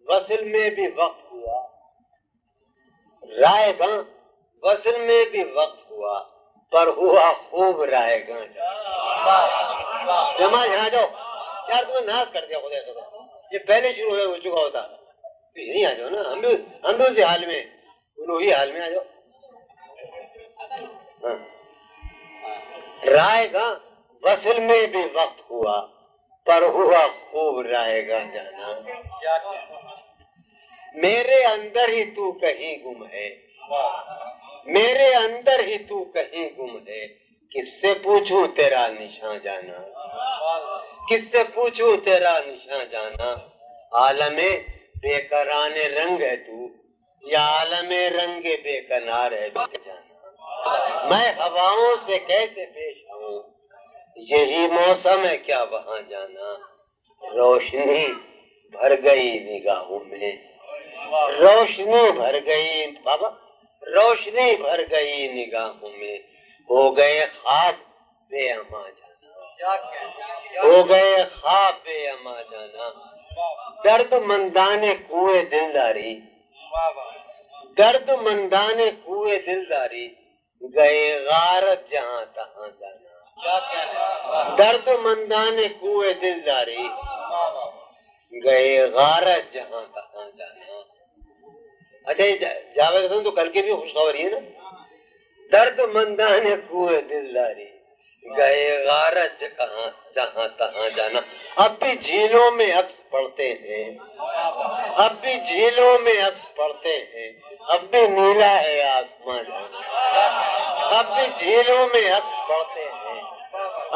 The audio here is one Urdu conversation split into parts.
وصل میں بھی وقت ہوا، رائے گاں وصل میں بھی وقت ہوا، پر ہوا خوب رائے گاں جمع یہاں جاؤ یار، تمہیں ناز کر دیا خدا خدا، یہ پہلے شروع ہو چکا ہوتا تو یہیں آ جاؤ نا، ہم بھی اسی حال میں، وہی حال میں آ جاؤ۔ رائے گاں وصل میں بھی وقت ہوا، پر ہوا خوب رائے گاں جانا، میرے اندر ہی تو کہیں گم ہے، میرے اندر ہی تو کہیں گم ہے، کس سے پوچھوں تیرا نشاں جانا، کس سے پوچھوں تیرا نشاں جانا، عالم بے کران رنگ ہے تو، یا عالم رنگ بے کنار ہے تو جانا، میں ہواؤں سے کیسے پیش آؤں، یہی موسم ہے کیا وہاں جانا، روشنی بھر گئی نگاہوں میں، روشنی بھر گئی بابا، روشنی بھر گئی نگاہوں میں، ہو گئے خواب بے اما جانا، ہو گئے خواب بے اما جانا، درد مندان کوئے دلداری، درد مندان کوئے دلداری، گئے غارت جہاں تہاں جانا، درد مندان کوئے دلداری، گئے غارت جہاں تہاں جانا۔ اچھا یہ جاوید حسن تو کل کے بھی خوشخبری ہے نا، درد مندان کوئے دلداری، گئے غارت جہاں تہاں جانا، اب بھی جھیلوں میں عکس پڑتے ہیں، اب بھی جھیلوں میں عکس پڑتے ہیں، اب بھی نیلا ہے آسمان جانا، اب بھی جھیلوں میں عکس پڑتے ہیں،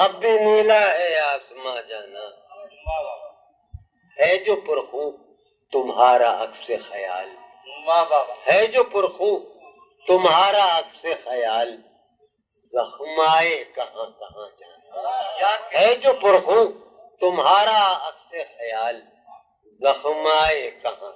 اب بھی نیلا ہے آسمان جانا، ہے جو پرخوں تمہارا عکس خیال، ہے جو پرخوں تمہارا عکس خیال، زخم آئے کہاں کہاں جانا، ہے جو پرخوں تمہارا عکس خیال، زخم آئے کہاں